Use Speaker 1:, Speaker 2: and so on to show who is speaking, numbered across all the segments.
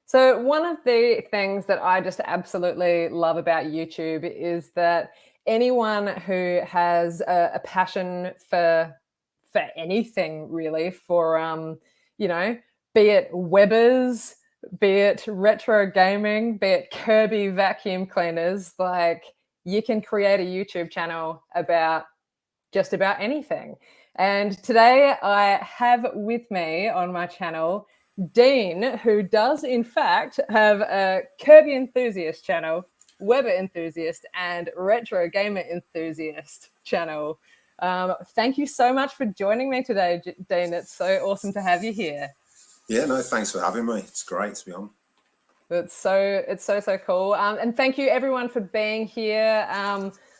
Speaker 1: So one of the things that I just absolutely love about YouTube is that anyone who has a passion for anything really, for be it webbers, be it retro gaming, be it Kirby vacuum cleaners, like you can create a YouTube channel about just about anything. And today I have with me on my channel Dean, who does in fact have a Kirby enthusiast channel, Weber enthusiast, and retro gamer enthusiast channel. Thank you so much for joining me today, Dean. It's so awesome to have you here.
Speaker 2: Yeah, no, thanks for having me. It's great to be on.
Speaker 1: It's so cool. And thank you everyone for being here.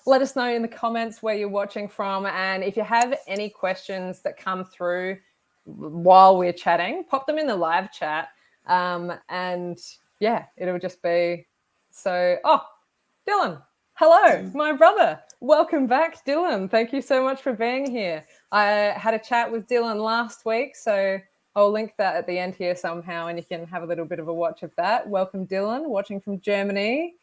Speaker 1: Let us know in the comments where you're watching from. And if you have any questions that come through while we're chatting, pop them in the live chat. And yeah, it'll just be so, Dylan, hello, my brother. Welcome back, Dylan. Thank you so much for being here. I had a chat with Dylan last week, so I'll link that at the end here somehow, and you can have a little bit of a watch of that. Welcome, Dylan, watching from Germany.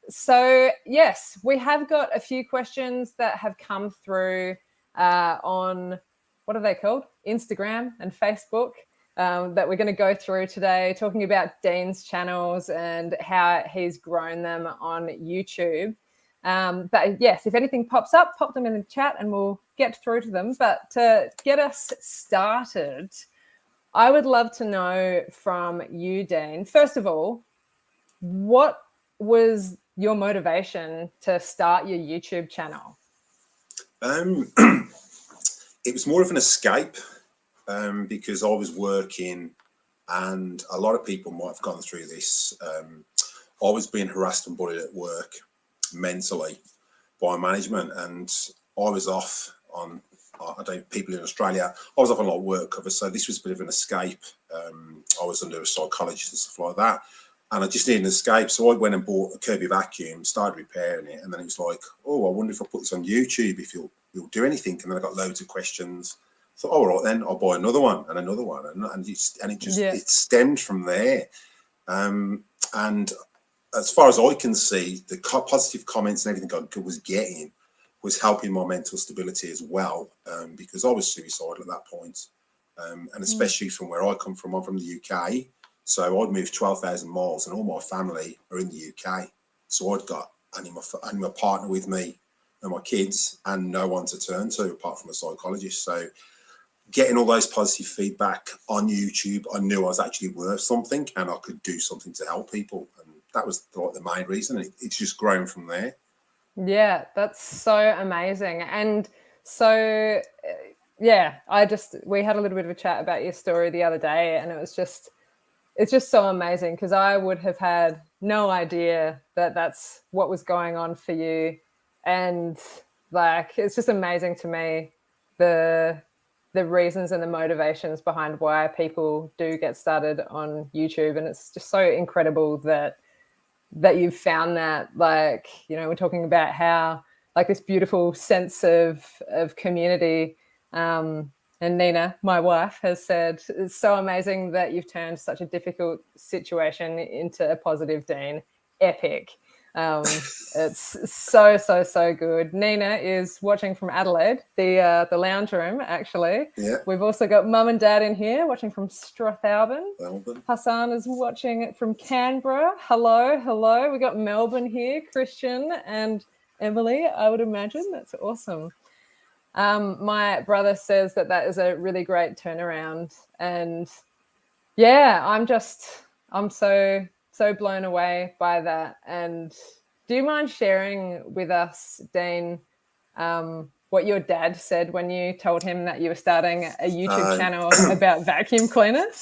Speaker 1: So, yes, we have got a few questions that have come through on, what are they called? Instagram and Facebook that we're going to go through today, talking about Dean's channels and how he's grown them on YouTube. But yes, if anything pops up, pop them in the chat and we'll get through to them. But to get us started, I would love to know from you, Dean, first of all, what was your motivation to start your YouTube channel?
Speaker 2: It was more of an escape because I was working, and a lot of people might have gone through this. I was being harassed and bullied at work mentally by management, and I was off on, I don't know, people in Australia, I was off on a lot of work cover, so this was a bit of an escape. I was under a psychologist and stuff like that, and I just needed an escape, so I went and bought a Kirby vacuum, started repairing it, and then it was like, oh, I wonder if I put this on YouTube, if you'll do anything. And then I got loads of questions. I thought, all right, then I'll buy another one and another one, and it just it stemmed from there. And as far as I can see, the positive comments and everything I was getting was helping my mental stability as well, because I was suicidal at that point. And especially from where I come from, I'm from the UK. So I'd moved 12,000 miles and all my family are in the UK. So I'd got only my partner with me and my kids and no one to turn to apart from a psychologist. So getting all those positive feedback on YouTube, I knew I was actually worth something and I could do something to help people. And that was like the main reason. It's just grown from there.
Speaker 1: Yeah, that's so amazing. And so, yeah, we had a little bit of a chat about your story the other day, and it's just so amazing because I would have had no idea that that's what was going on for you. And like, it's just amazing to me, the reasons and the motivations behind why people do get started on YouTube. And it's just so incredible that you've found that, like, you know, we're talking about how like this beautiful sense of community. And Nina, my wife, has said, it's so amazing that you've turned such a difficult situation into a positive, Dean. Epic. It's so good. Nina is watching from Adelaide, the lounge room, actually.
Speaker 2: Yeah.
Speaker 1: We've also got Mum and Dad in here watching from Strathalbyn.
Speaker 2: Melbourne.
Speaker 1: Hassan is watching from Canberra. Hello. We got Melbourne here, Christian and Emily, I would imagine. That's awesome. My brother says that is a really great turnaround. And yeah, I'm so blown away by that. And do you mind sharing with us, Dean, what your dad said when you told him that you were starting a YouTube channel about vacuum cleaners?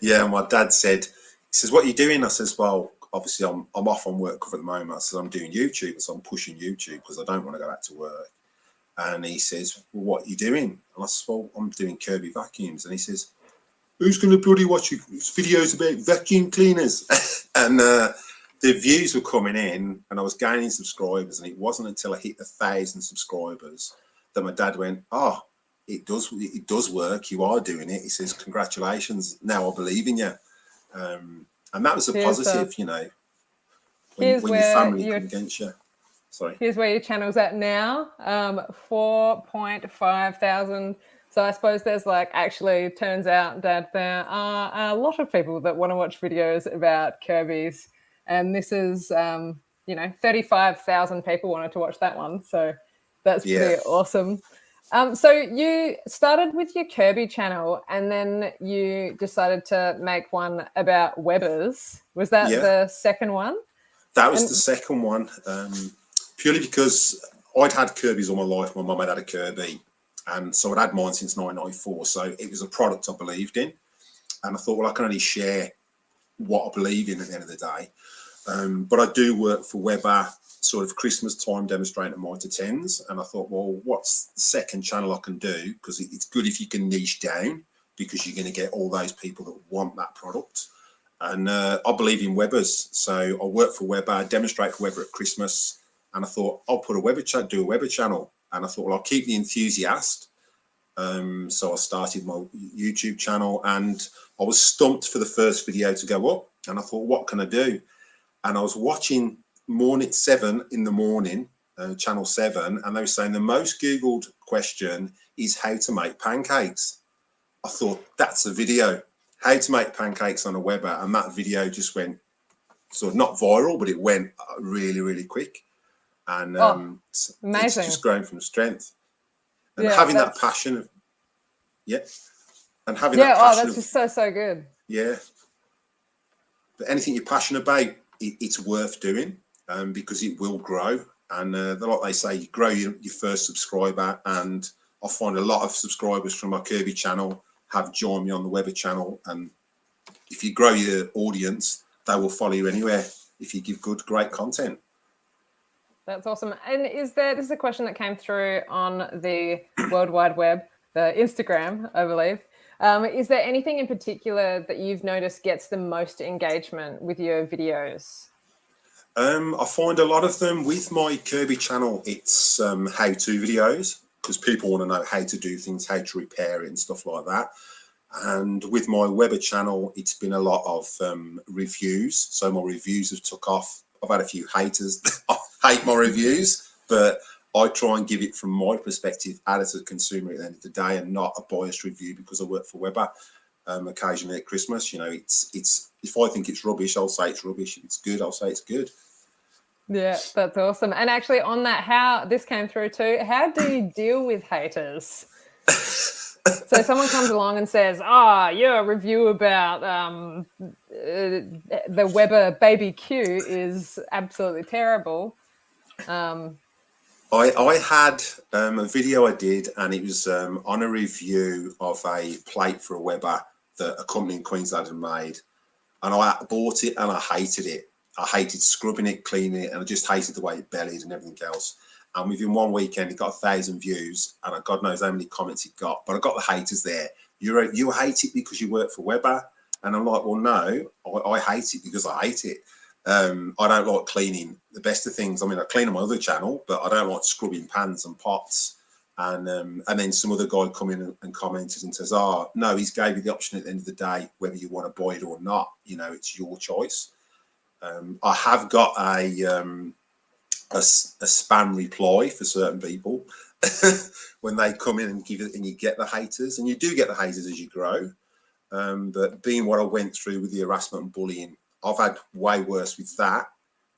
Speaker 2: Yeah, my dad said, he says, what are you doing? I says, well, obviously I'm off on work cover at the moment. I said, I'm doing YouTube, so I'm pushing YouTube because I don't want to go back to work. And he says, well, what are you doing? And I said, well, I'm doing Kirby vacuums. And he says, who's going to bloody watch your videos about vacuum cleaners? And the views were coming in and I was gaining subscribers. And it wasn't until I hit 1,000 subscribers that my dad went, oh, it does work. You are doing it. He says, congratulations. Now I believe in you. And that was a positive, you know, when your family come against you. Sorry.
Speaker 1: Here's where your channel's at now, 4.5 thousand. So I suppose there's like, actually turns out that there are a lot of people that want to watch videos about Kirby's. And this is, you know, 35,000 people wanted to watch that one. So that's pretty awesome. So you started with your Kirby channel and then you decided to make one about Webbers. Was that the second one?
Speaker 2: That was the second one, purely because I'd had Kirby's all my life. My mum had a Kirby, and so I'd had mine since 1994. So it was a product I believed in, and I thought, well, I can only share what I believe in at the end of the day. But I do work for Weber, sort of Christmas time, demonstrating Mitre 10s, and I thought, well, what's the second channel I can do? Because it's good if you can niche down, because you're going to get all those people that want that product. And I believe in Weber's, so I work for Weber, I demonstrate for Weber at Christmas, and I thought I'll put a Weber do a Weber channel, and I thought, well, I'll keep the enthusiast. So I started my YouTube channel, and I was stumped for the first video to go up, and I thought, what can I do? And I was watching Morning 7 in the morning, channel 7, and they were saying the most Googled question is how to make pancakes. I thought, that's a video. How to make pancakes on a Weber, and that video just went sort of not viral, but it went really, really quick, and it's just grown from strength. And having that passion of, and having that passion
Speaker 1: that's just so good.
Speaker 2: Yeah, but anything you're passionate about, it's worth doing, because it will grow. And like they say, you grow your first subscriber, and I find a lot of subscribers from my Kirby channel have joined me on the Weber channel, and if you grow your audience, they will follow you anywhere if you give great content.
Speaker 1: That's awesome. And this is a question that came through on the World Wide Web, the Instagram, I believe. Is there anything in particular that you've noticed gets the most engagement with your videos?
Speaker 2: I find a lot of them with my Kirby channel, it's how-to videos, because people want to know how to do things, how to repair it and stuff like that. And with my Weber channel, it's been a lot of reviews. So my reviews have took off. I've had a few haters that hate my reviews, but I try and give it from my perspective as a consumer at the end of the day, and not a biased review because I work for Weber. Occasionally at Christmas, you know, it's if I think it's rubbish, I'll say it's rubbish. If it's good, I'll say it's good.
Speaker 1: Yeah, that's awesome. And actually on that, how this came through too, how do you deal with haters? So someone comes along and says, your review about the Weber Baby Q is absolutely terrible.
Speaker 2: I had a video I did, and it was on a review of a plate for a Weber that a company in Queensland had made. And I bought it and I hated it. I hated scrubbing it, cleaning it, and I just hated the way it bellied and everything else. And within one weekend, it got 1,000 views, and God knows how many comments it got. But I got the haters there. You hate it because you work for Weber, and I'm like, well, no, I hate it because I hate it. I don't like cleaning. The best of things, I mean, I clean on my other channel, but I don't like scrubbing pans and pots. And then some other guy come in and commented and says, no, he's gave you the option at the end of the day, whether you want to buy it or not. You know, it's your choice. I have got a spam reply for certain people when they come in and give it, and you get the haters, and you do get the haters as you grow. But being what I went through with the harassment and bullying, I've had way worse with that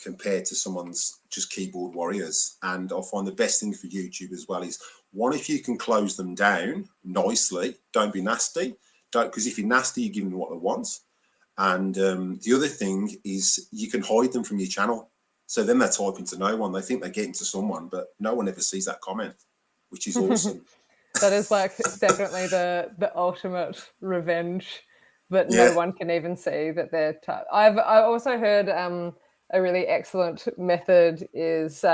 Speaker 2: compared to someone's just keyboard warriors. And I find the best thing for YouTube as well is, one, if you can close them down nicely, don't be nasty. Because if you're nasty, you're giving them what they want. And the other thing is, you can hide them from your channel. So then they're typing to no one. They think they're getting to someone, but no one ever sees that comment, which is awesome.
Speaker 1: That is like definitely the ultimate revenge, but no one can even see that they're I also heard a really excellent method is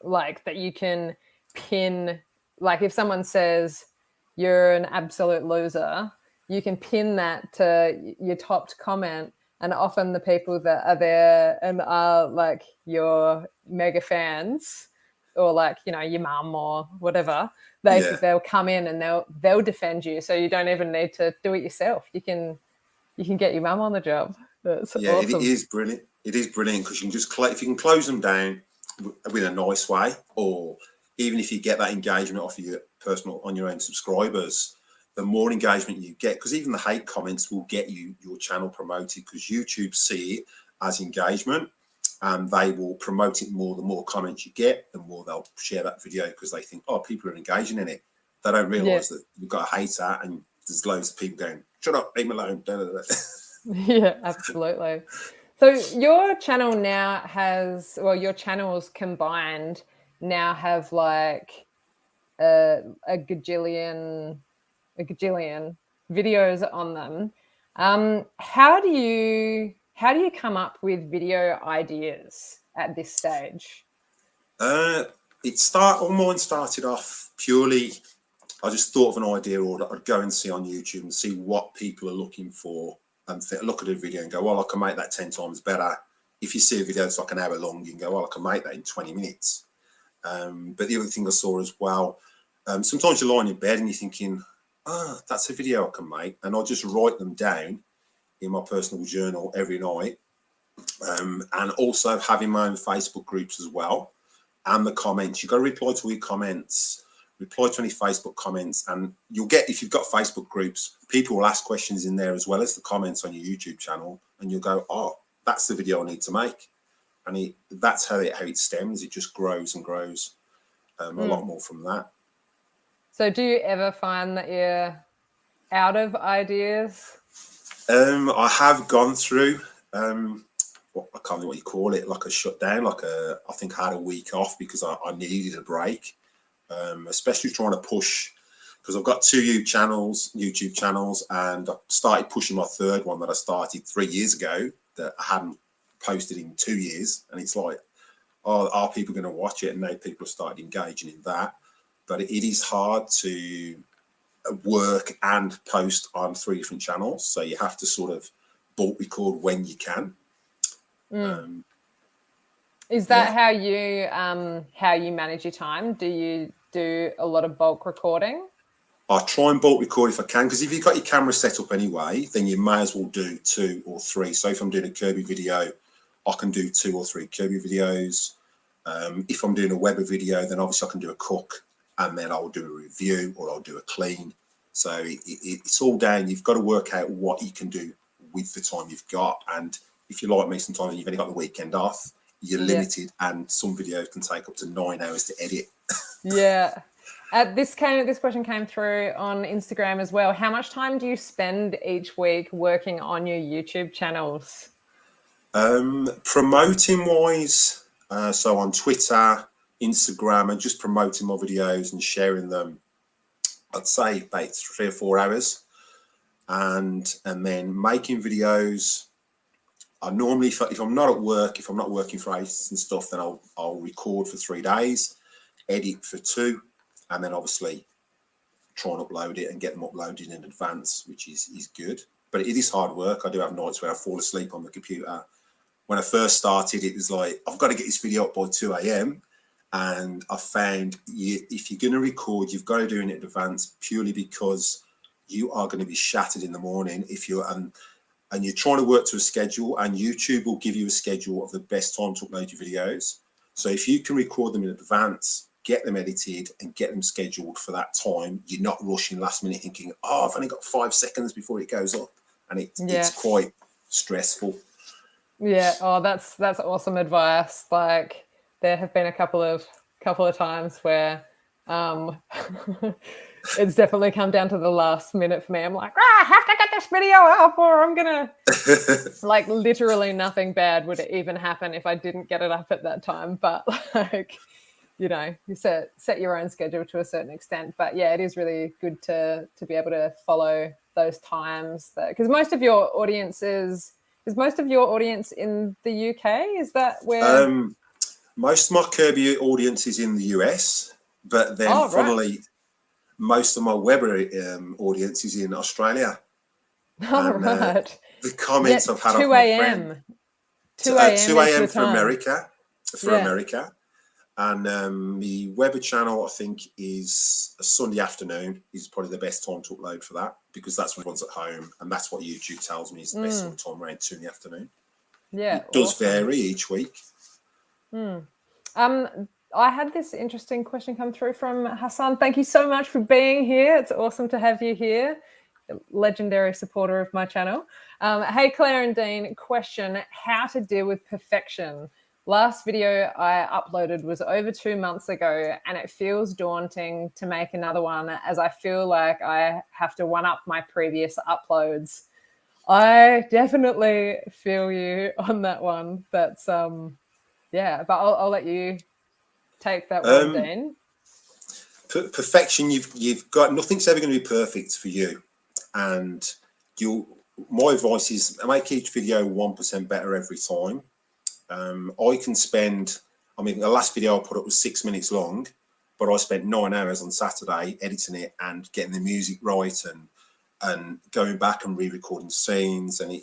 Speaker 1: like that you can pin, like if someone says you're an absolute loser, you can pin that to your topped comment, and often the people that are there and are like your mega fans or like, you know, your mum or whatever,
Speaker 2: Yeah.
Speaker 1: they'll come in and they'll defend you. So you don't even need to do it yourself. You can get your mum on the job. That's
Speaker 2: Yeah, it
Speaker 1: awesome.
Speaker 2: is brilliant. It is brilliant because you can just if you can close them down with a nice way, or even if you get that engagement off of your personal on your own subscribers, the more engagement you get, because even the hate comments will get your channel promoted, because YouTube see it as engagement and they will promote it more. The more comments you get, the more they'll share that video, because they think, oh, people are engaging in it. They don't realise that you've got a hater and there's loads of people going, shut up, leave me alone.
Speaker 1: Yeah, absolutely. So your channel now has, well, your channels combined now have like a gajillion videos on them. How do you come up with video ideas at this stage?
Speaker 2: All mine started off purely, I just thought of an idea, or I'd go and see on YouTube and see what people are looking for, and look at a video and go, well, I can make that 10 times better. If you see a video that's like an hour long, you can go, well, I can make that in 20 minutes. But the other thing I saw as well, sometimes you're lying in bed and you're thinking, that's a video I can make. And I'll just write them down in my personal journal every night. And also having my own Facebook groups as well. And the comments, you've got to reply to all your comments, reply to any Facebook comments, and you'll get, if you've got Facebook groups, people will ask questions in there as well as the comments on your YouTube channel, and you'll go, oh, that's the video I need to make. And that's how it stems. It just grows and grows a lot more from that. So
Speaker 1: do you ever find that you're out of ideas?
Speaker 2: I have gone through I can't know what you call it, like a shutdown, I think I had a week off because I needed a break, especially trying to push, because I've got two YouTube channels, and I started pushing my third one that I started 3 years ago that I hadn't posted in 2 years, and it's like, oh, are people going to watch it? And now people have started engaging in that, but it is hard to work and post on 3 different channels, so you have to sort of bulk record when you can.
Speaker 1: Is that how you manage your time? Do you do a lot of bulk recording?
Speaker 2: I try and bulk record if I can, because if you've got your camera set up anyway, then you may as well do 2 or 3. So if I'm doing a Kirby video, I can do 2 or 3 Kirby videos. If I'm doing a Weber video, then obviously I can do a cook, and then I'll do a review, or I'll do a clean. So it's all down. You've got to work out what you can do with the time you've got. And if you're like me, sometimes you've only got the weekend off, you're limited, and some videos can take up to 9 hours to edit.
Speaker 1: Yeah. This question came through on Instagram as well. How much time do you spend each week working on your YouTube channels?
Speaker 2: Promoting wise, so on Twitter, Instagram, and just promoting my videos and sharing them, I'd say about 3 or 4 hours. And then making videos, I normally, if I'm not at work, if I'm not working for agents and stuff, then I'll record for 3 days, edit for 2, and then obviously try and upload it and get them uploaded in advance, which is good. But it is hard work. I do have nights where I fall asleep on the computer. When I first started, it was like, I've got to get this video up by 2 a.m. And I found if you're going to record, you've got to do it in advance, purely because you are going to be shattered in the morning if you're and you're trying to work to a schedule, and YouTube will give you a schedule of the best time to upload your videos. So if you can record them in advance, get them edited and get them scheduled for that time, you're not rushing last minute thinking, oh, I've only got 5 seconds before it goes up. And it's quite stressful.
Speaker 1: Yeah. Oh, that's awesome advice. Like, there have been a couple of times where it's definitely come down to the last minute for me. I'm like, I have to get this video up, or I'm gonna like, literally nothing bad would even happen if I didn't get it up at that time. But like, you know, you set your own schedule to a certain extent. But yeah, it is really good to be able to follow those times, because most of your audience is in the UK? Is that where?
Speaker 2: Most of my Kirby audience is in the US, but then funnily, most of my Weber audience is in Australia. The comments I've had
Speaker 1: 2 a.m. 2
Speaker 2: a.m. for America. And the Weber channel, I think, is a Sunday afternoon is probably the best time to upload for that, because that's when everyone's at home, and that's what YouTube tells me is the best sort of time, around 2 in the afternoon.
Speaker 1: Yeah,
Speaker 2: It does
Speaker 1: awesome.
Speaker 2: vary each week.
Speaker 1: I had this interesting question come through from Hassan. Thank you so much for being here. It's awesome to have you here. Legendary supporter of my channel. Hey, Claire and Dean, question: how to deal with perfection? Last video I uploaded was over 2 months ago, and it feels daunting to make another one, as I feel like I have to one up my previous uploads. I definitely feel you on that one. That's yeah, but I'll let you take that one, Dean.
Speaker 2: Perfection, you've got, nothing's ever going to be perfect for you, and my advice is make each video 1% better every time. I can spend, I mean, the last video I put up was 6 minutes long, but I spent 9 hours on Saturday editing it and getting the music right and going back and re-recording scenes, and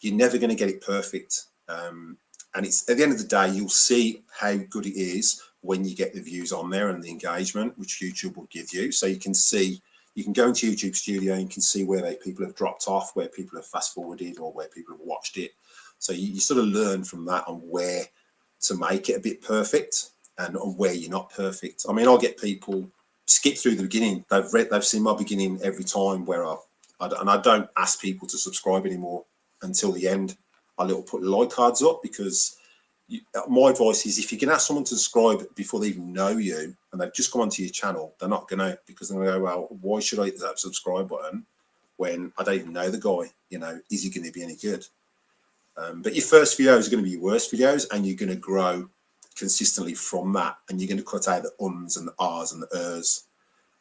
Speaker 2: you're never going to get it perfect. And it's, at the end of the day, you'll see how good it is when you get the views on there and the engagement, which YouTube will give you. So you can see, you can go into YouTube Studio and you can see where people have dropped off, where people have fast forwarded, or where people have watched it. So you sort of learn from that on where to make it a bit perfect and on where you're not perfect. I mean, I'll get people skip through the beginning. They've seen my beginning every time, where I don't ask people to subscribe anymore until the end. I put like cards up, because my advice is, if you can ask someone to subscribe before they even know you and they've just come onto your channel, they're not going to, because they're going to go, well, why should I hit that subscribe button when I don't even know the guy? You know, is he going to be any good? But your first videos are going to be your worst videos, and you're going to grow consistently from that, and you're going to cut out the ums and the ahs and the ers.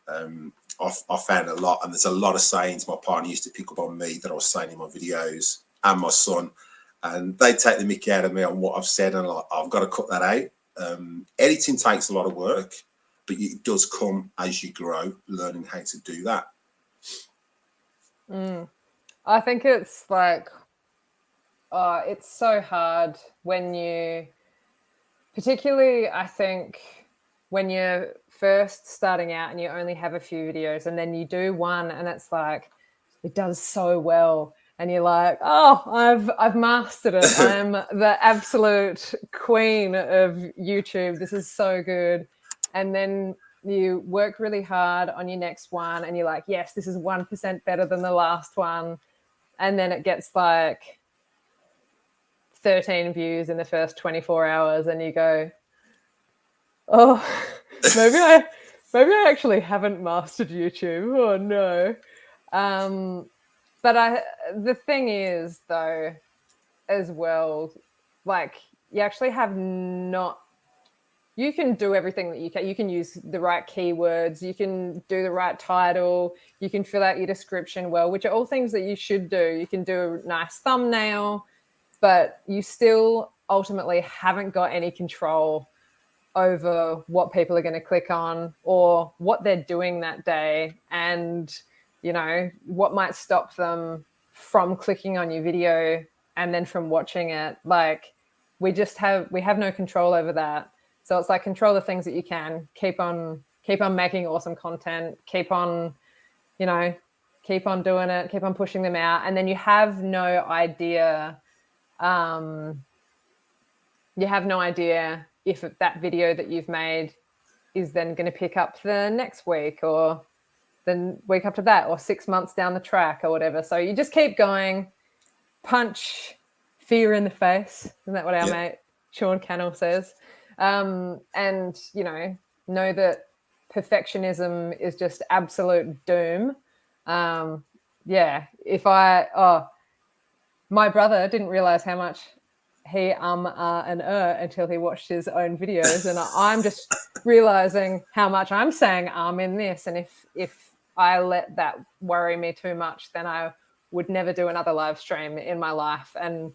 Speaker 2: I found a lot, and there's a lot of sayings my partner used to pick up on me that I was saying in my videos, and my son, and they take the mickey out of me on what I've said, and I've got to cut that out. Editing takes a lot of work, but it does come as you grow, learning how to do that.
Speaker 1: I think it's like, it's so hard when you, particularly I think when you're first starting out and you only have a few videos, and then you do one and it's like, it does so well, and you're like, oh, I've mastered it. I'm the absolute queen of YouTube. This is so good. And then you work really hard on your next one, and you're like, yes, this is 1% better than the last one. And then it gets like 13 views in the first 24 hours, and you go, oh, maybe I actually haven't mastered YouTube. Oh no. But the thing is, though, as well, like, you actually have not, you can do everything that you can. You can use the right keywords, you can do the right title, you can fill out your description well, which are all things that you should do. You can do a nice thumbnail, but you still ultimately haven't got any control over what people are going to click on or what they're doing that day, and you know what might stop them from clicking on your video and then from watching it. Like, we have no control over that. So it's like, control the things that you can, keep on making awesome content, keep on doing it, keep on pushing them out, and then you have no idea if that video that you've made is then going to pick up the next week, or the week after that, or 6 months down the track, or whatever. So you just keep going, punch fear in the face. Isn't that what our mate Sean Cannell says? And know that perfectionism is just absolute doom. If my brother didn't realize how much he and until he watched his own videos, and I'm just realizing how much I'm saying in this, and if I let that worry me too much, then I would never do another live stream in my life, and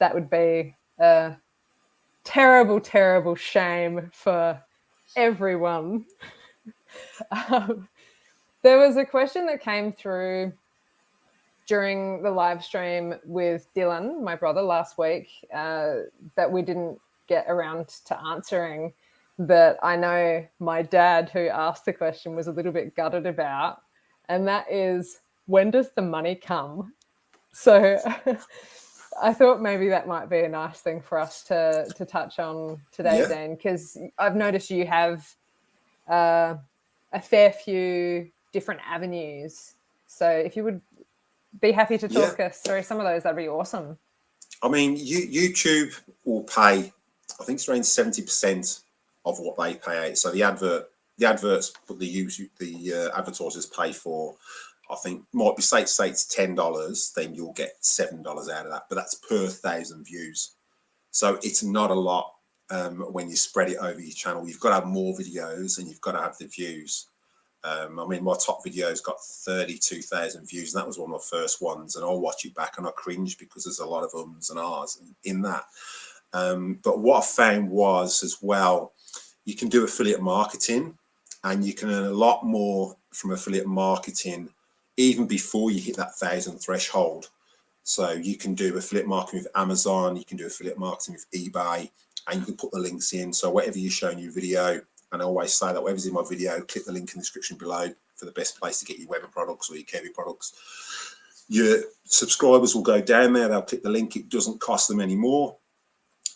Speaker 1: that would be a terrible, terrible shame for everyone. There was a question that came through during the live stream with Dylan, my brother, last week, that we didn't get around to answering. that I know my dad, who asked the question, was a little bit gutted about, and that is, when does the money come? So I thought maybe that might be a nice thing for us to touch on today,
Speaker 2: Yeah,
Speaker 1: Dane, because I've noticed you have a fair few different avenues. So if you would be happy to
Speaker 2: yeah.
Speaker 1: talk us through some of those, that'd be awesome.
Speaker 2: I mean, YouTube will pay, I think it's around 70% of what they pay out. So the adverts, but the advertisers pay for, I think might be say it's $10, then you'll get $7 out of that. But that's per 1,000 views. So it's not a lot when you spread it over your channel. You've got to have more videos and you've got to have the views. I mean, my top video's got 32,000 views, and that was one of my first ones. And I'll watch it back and I cringe because there's a lot of ums and ahs in that. But what I found was as well, you can do affiliate marketing, and you can earn a lot more from affiliate marketing even before you hit that 1,000 threshold. So you can do affiliate marketing with Amazon, you can do affiliate marketing with eBay, and you can put the links in. So whatever you show in your video, and I always say that whatever's in my video, click the link in the description below for the best place to get your Weber products or your Kirby products. Your subscribers will go down there, they'll click the link, it doesn't cost them any more.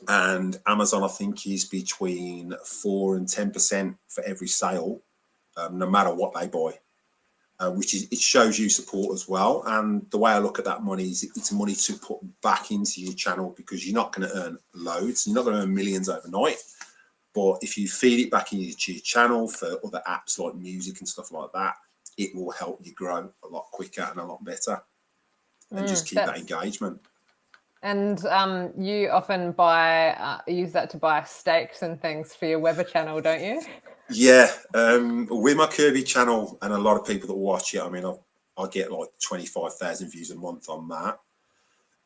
Speaker 2: And Amazon, I think, is between 4 and 10% for every sale, no matter what they buy. Which is, it shows you support as well. And the way I look at that money is it's money to put back into your channel, because you're not going to earn loads, you're not going to earn millions overnight. But if you feed it back into your channel for other apps like music and stuff like that, it will help you grow a lot quicker and a lot better, and just keep that engagement.
Speaker 1: And you often use that to buy steaks and things for your Weber channel, don't you?
Speaker 2: Yeah, with my Kirby channel and a lot of people that watch it, I mean, I get like 25,000 views a month on that.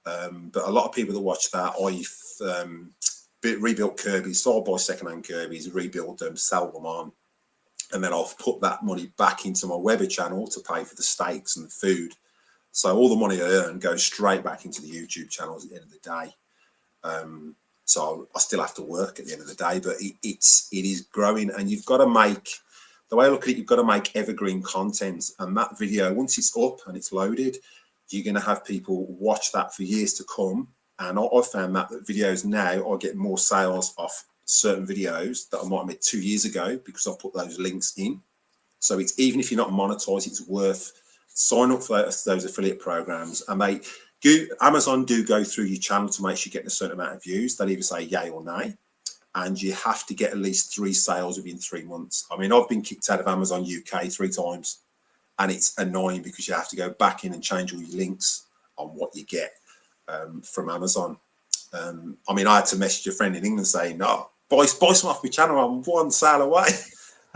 Speaker 2: But a lot of people that watch that, I've rebuilt Kirby's, so I'll buy secondhand Kirby's, rebuild them, sell them on, and then I'll put that money back into my Weber channel to pay for the steaks and the food. So all the money I earn goes straight back into the YouTube channels at the end of the day. So I still have to work at the end of the day, but it is growing, and you've got to make, the way I look at it, you've got to make evergreen content. And that video, once it's up and it's loaded, you're going to have people watch that for years to come. And I found that videos now, I get more sales off certain videos that I might have made 2 years ago because I've put those links in. So it's, even if you're not monetized, it's worth sign up for those affiliate programs, and Amazon do go through your channel to make sure you get a certain amount of views. They'll either say yay or nay, and you have to get at least 3 sales within 3 months. I mean, I've been kicked out of Amazon UK 3 times, and it's annoying because you have to go back in and change all your links on what you get from Amazon. I mean, I had to message a friend in England saying, no, buy some off my channel, I'm 1 sale away.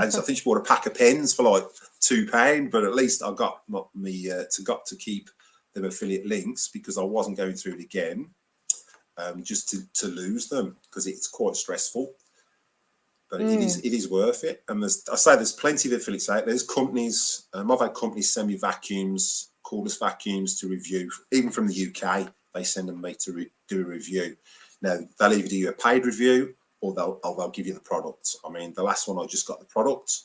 Speaker 2: And so I think she bought a pack of pens for like £2, but at least I got to keep them affiliate links, because I wasn't going through it again just to lose them, because it's quite stressful. But it is worth it. And there's plenty of affiliates out. There's companies, I've had companies send me vacuums, cordless vacuums to review, even from the UK. They send them me to do a review. Now they'll either do you a paid review, or they'll give you the product. I mean, the last one I just got the product,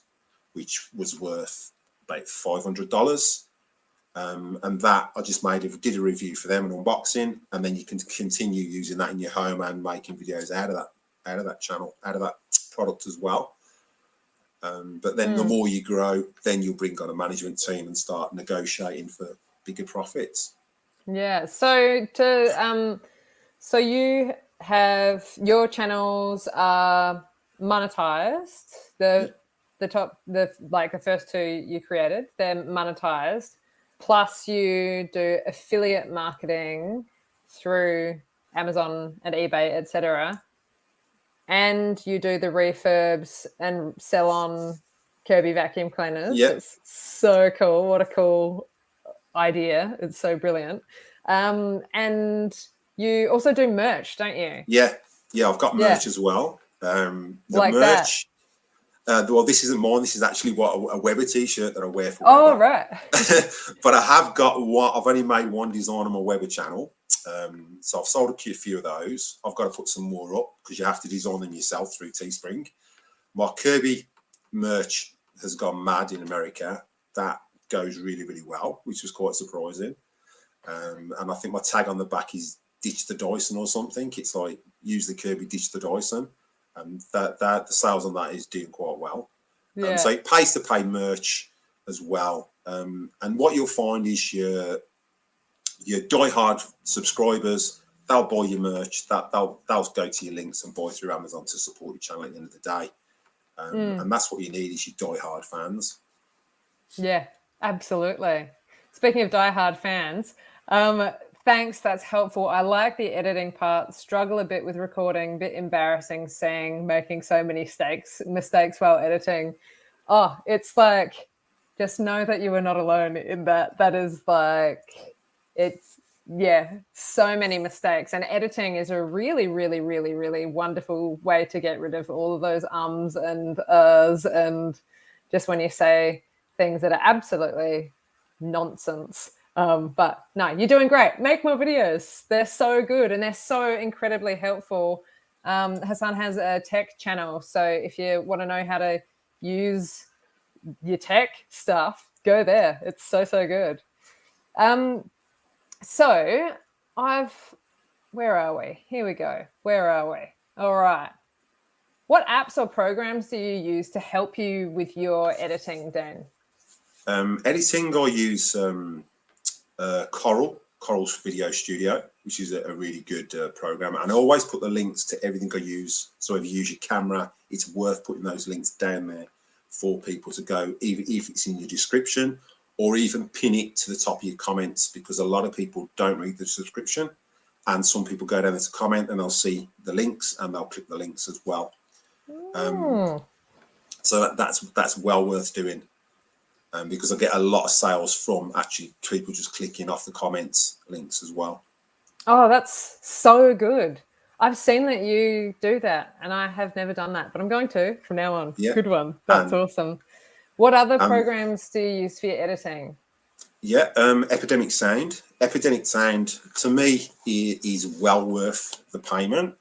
Speaker 2: which was worth about $500. And that I just did a review for them, an unboxing, and then you can continue using that in your home and making videos out of that channel, out of that product as well. But then the more you grow, then you'll bring on a management team and start negotiating for bigger profits.
Speaker 1: Yeah. So you have, your channels are monetized. The first 2 you created, they're monetized. Plus you do affiliate marketing through Amazon and eBay, etc. And you do the refurbs and sell on Kirby vacuum cleaners.
Speaker 2: Yeah.
Speaker 1: It's so cool. What a cool idea. It's so brilliant. And you also do merch, don't you?
Speaker 2: Yeah, I've got merch as well. The
Speaker 1: like
Speaker 2: merch, well, this isn't mine. This is actually a Weber t-shirt that I wear for
Speaker 1: Weber.
Speaker 2: Oh,
Speaker 1: right.
Speaker 2: But I have got one. I've only made one design on my Weber channel. So I've sold a few of those. I've got to put some more up because you have to design them yourself through Teespring. My Kirby merch has gone mad in America. That goes really, really well, which was quite surprising. And I think my tag on the back is ditch the Dyson or something. It's like use the Kirby, ditch the Dyson. And that the sales on that is doing quite well.
Speaker 1: Yeah.
Speaker 2: So it pays to pay merch as well. And what you'll find is your die-hard subscribers, they'll buy your merch, they'll go to your links and buy through Amazon to support your channel at the end of the day. And that's what you need is your die-hard fans.
Speaker 1: Yeah, absolutely. Speaking of die-hard fans, thanks, that's helpful. I like the editing part, struggle a bit with recording, bit embarrassing making so many mistakes while editing. Oh, it's like, just know that you are not alone in that. That is like, it's, yeah, so many mistakes. And editing is a really, really, really, really wonderful way to get rid of all of those ums and uhs, and just when you say things that are absolutely nonsense. But no, you're doing great. Make more videos. They're so good and they're so incredibly helpful. Hassan has a tech channel. So if you want to know how to use your tech stuff, go there. It's so, so good. So where are we? Here we go. Where are we? All right. What apps or programs do you use to help you with your editing, Dan?
Speaker 2: Editing, I use Coral's Video Studio, which is a really good program. And I always put the links to everything I use. So if you use your camera, it's worth putting those links down there for people to go, even if it's in your description, or even pin it to the top of your comments, because a lot of people don't read the description. And some people go down there to comment and they'll see the links and they'll click the links as well. So that's well worth doing. Because I get a lot of sales from actually people just clicking off the comments links as well.
Speaker 1: Oh, that's so good. I've seen that you do that and I have never done that, but I'm going to from now on.
Speaker 2: Yeah.
Speaker 1: Good one. That's awesome. What other programs do you use for your editing?
Speaker 2: Yeah, Epidemic Sound. Epidemic Sound, to me, is well worth the payment.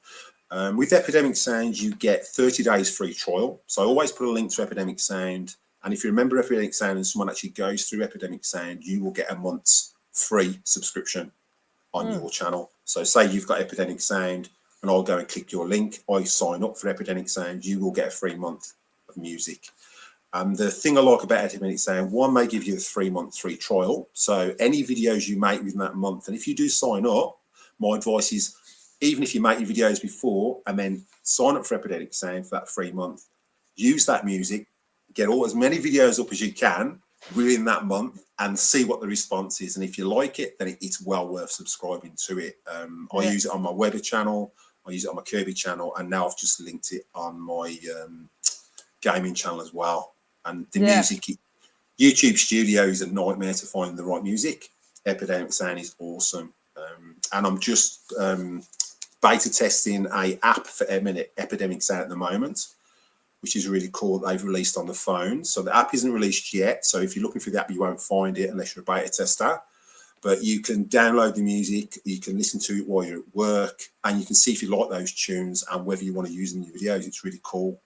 Speaker 2: With Epidemic Sound, you get 30 days free trial. So I always put a link to Epidemic Sound. And if you remember Epidemic Sound and someone actually goes through Epidemic Sound, you will get a month's free subscription on your channel. So say you've got Epidemic Sound and I'll go and click your link. I sign up for Epidemic Sound. You will get a free month of music. The thing I like about Epidemic Sound, one, they give you a 3-month free trial. So any videos you make within that month, and if you do sign up, my advice is, even if you make your videos before and then sign up for Epidemic Sound for that 3 month, use that music, get as many videos up as you can within that month and see what the response is. And if you like it, then it's well worth subscribing to it. I use it on my Weber channel, I use it on my Kirby channel, and now I've just linked it on my gaming channel as well. And the music, YouTube Studio is a nightmare to find the right music. Epidemic Sound is awesome. And I'm just beta testing a app for Epidemic Sound at the moment, which is really cool. They've released on the phone. So the app isn't released yet. So if you're looking for the app, you won't find it unless you're a beta tester. But you can download the music, you can listen to it while you're at work, and you can see if you like those tunes and whether you want to use them in your videos. It's really cool.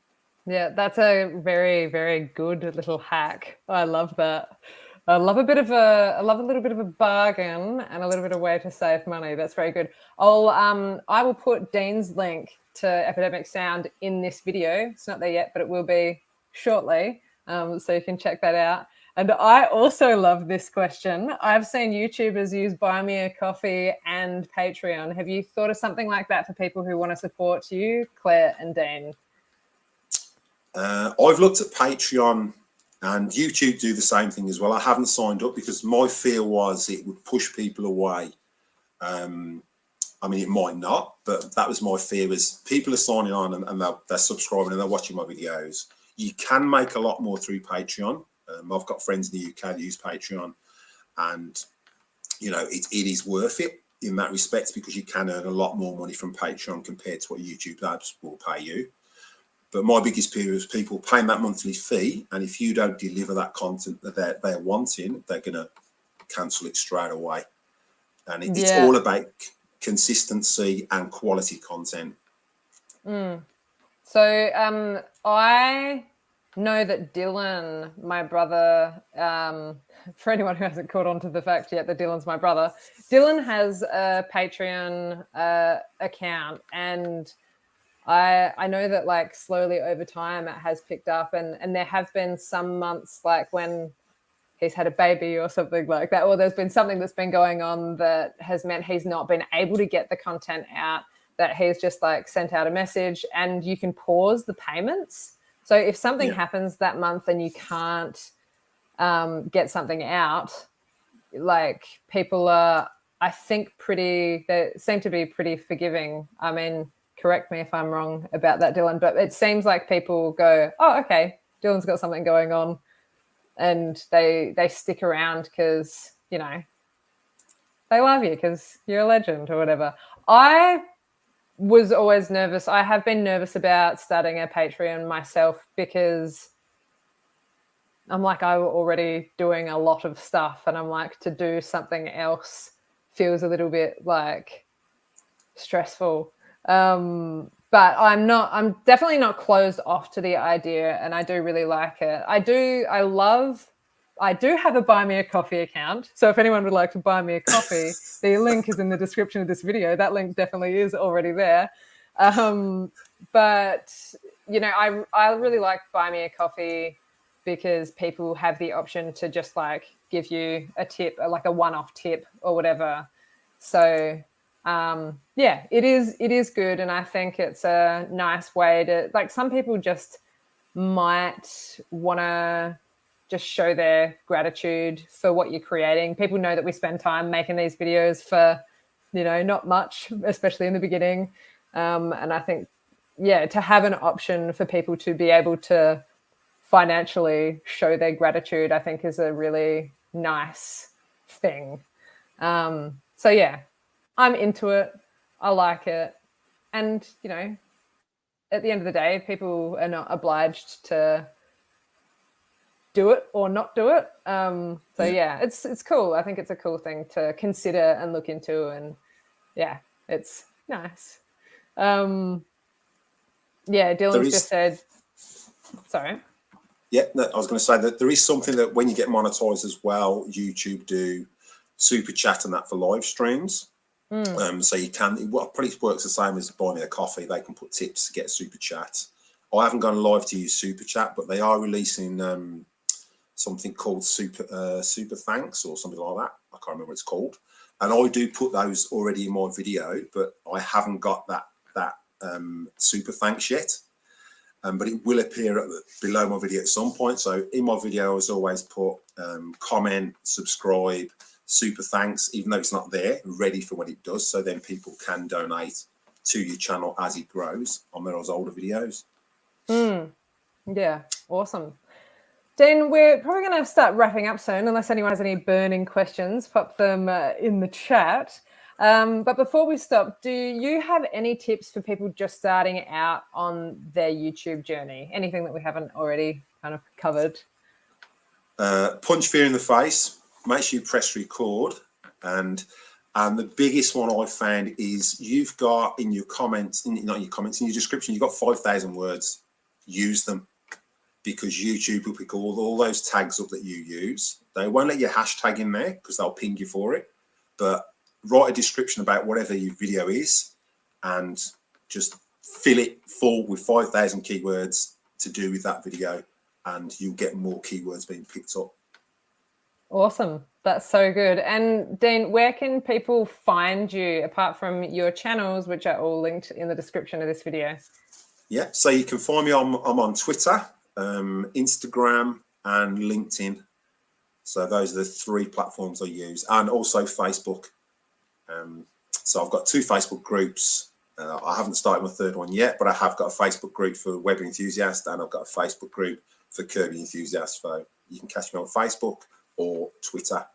Speaker 1: Yeah, that's a very, very good little hack. I love that. I love a little bit of a bargain and a little bit of way to save money. That's very good. I will put Dean's link to Epidemic Sound in this video. It's not there yet, but it will be shortly. So you can check that out. And I also love this question. I've seen YouTubers use Buy Me a Coffee and Patreon. Have you thought of something like that for people who want to support you, Claire and Dean?
Speaker 2: I've looked at Patreon, and YouTube do the same thing as well. I haven't signed up because my fear was it would push people away. I mean, it might not, but that was my fear, was people are signing on and they're subscribing and they're watching my videos. You can make a lot more through Patreon. I've got friends in the UK that use Patreon, and you know, it is worth it in that respect, because you can earn a lot more money from Patreon compared to what YouTube ads will pay you. But my biggest fear is people paying that monthly fee, and if you don't deliver that content that they're wanting, they're going to cancel it straight away. And it's all about consistency and quality content.
Speaker 1: So I know that Dylan, my brother, for anyone who hasn't caught on to the fact yet that Dylan's my brother, Dylan has a Patreon account, and I know that like slowly over time it has picked up, and there have been some months like when he's had a baby or something like that, or there's been something that's been going on that has meant he's not been able to get the content out, that he's just like sent out a message and you can pause the payments. So if something happens that month and you can't get something out, like people are, I think, they seem to be pretty forgiving. I mean, correct me if I'm wrong about that, Dylan, but it seems like people go, oh, okay, Dylan's got something going on, and they stick around because, you know, they love you because you're a legend or whatever. I was always nervous. I have been nervous about starting a Patreon myself because I'm like, I'm already doing a lot of stuff, and I'm like, to do something else feels a little bit like stressful. But I'm definitely not closed off to the idea, and I do really like it. I do have a Buy Me a Coffee account. So if anyone would like to buy me a coffee, the link is in the description of this video. That link definitely is already there. But, you know, I really like Buy Me a Coffee because people have the option to just like give you a tip, like a one-off tip or whatever. So yeah, it is good. And I think it's a nice way to, like, some people just might want to just show their gratitude for what you're creating. People know that we spend time making these videos for, you know, not much, especially in the beginning. And I think, yeah, to have an option for people to be able to financially show their gratitude, I think is a really nice thing. So yeah, I'm into it. I like it. And, you know, at the end of the day, people are not obliged to do it or not do it. So yeah, it's cool. I think it's a cool thing to consider and look into, and yeah, it's nice. Yeah, Dylan's just said, sorry.
Speaker 2: Yeah, no, I was going to say that there is something that when you get monetized as well, YouTube do SuperChat and that for live streams. So you can, it probably works the same as Buy Me a Coffee. They can put tips to get SuperChat. I haven't gone live to use SuperChat, but they are releasing something called SuperThanks or something like that. I can't remember what it's called. And I do put those already in my video, but I haven't got that SuperThanks yet. But it will appear below my video at some point. So in my video, I was always put comment, subscribe, SuperThanks, even though it's not there, ready for when it does. So then people can donate to your channel as it grows on those older videos.
Speaker 1: Yeah, awesome. Dean, we're probably going to start wrapping up soon, unless anyone has any burning questions, pop them in the chat. But before we stop, do you have any tips for people just starting out on their YouTube journey? Anything that we haven't already kind of covered?
Speaker 2: Punch fear in the face. Make sure you press record. And the biggest one I found is you've got in your comments, not your comments, in your description, you've got 5,000 words. Use them, because YouTube will pick all those tags up that you use. They won't let you hashtag in there because they'll ping you for it. But write a description about whatever your video is and just fill it full with 5,000 keywords to do with that video, and you'll get more keywords being picked up.
Speaker 1: Awesome. That's so good. And Dean, where can people find you apart from your channels, which are all linked in the description of this video?
Speaker 2: Yeah, so you can find me I'm on Twitter, Instagram and LinkedIn. So those are the 3 platforms I use, and also Facebook. So I've got 2 Facebook groups. I haven't started my 3rd one yet, but I have got a Facebook group for web enthusiasts, and I've got a Facebook group for Kirby enthusiasts. So you can catch me on Facebook or Twitter.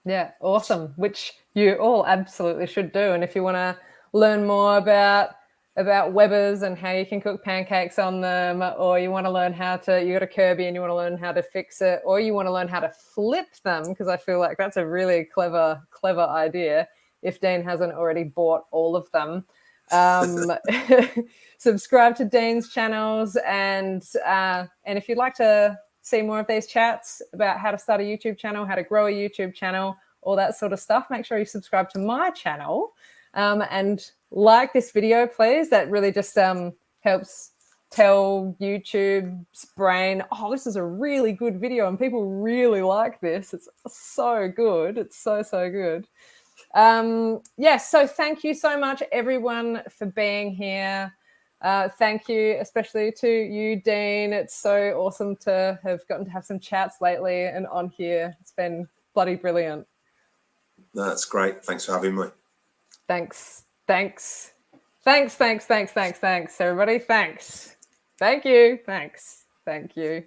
Speaker 1: Yeah, awesome, which you all absolutely should do. And if you want to learn more about Webbers and how you can cook pancakes on them, or you want to learn you got a Kirby and you want to learn how to fix it, or you want to learn how to flip them, because I feel like that's a really clever idea if Dean hasn't already bought all of them. Subscribe to Dean's channels, and if you'd like to see more of these chats about how to start a YouTube channel, how to grow a YouTube channel, all that sort of stuff, make sure you subscribe to my channel, and like this video, please. That really just helps tell YouTube's brain, oh, this is a really good video and people really like this. It's so good. It's so good. Yes, so thank you so much, everyone, for being here. Thank you especially to you, Dean. It's so awesome to have gotten to have some chats lately and on here. It's been bloody brilliant.
Speaker 2: That's great. Thanks for having me.
Speaker 1: Thanks, everybody. Thanks. Thank you. Thank you.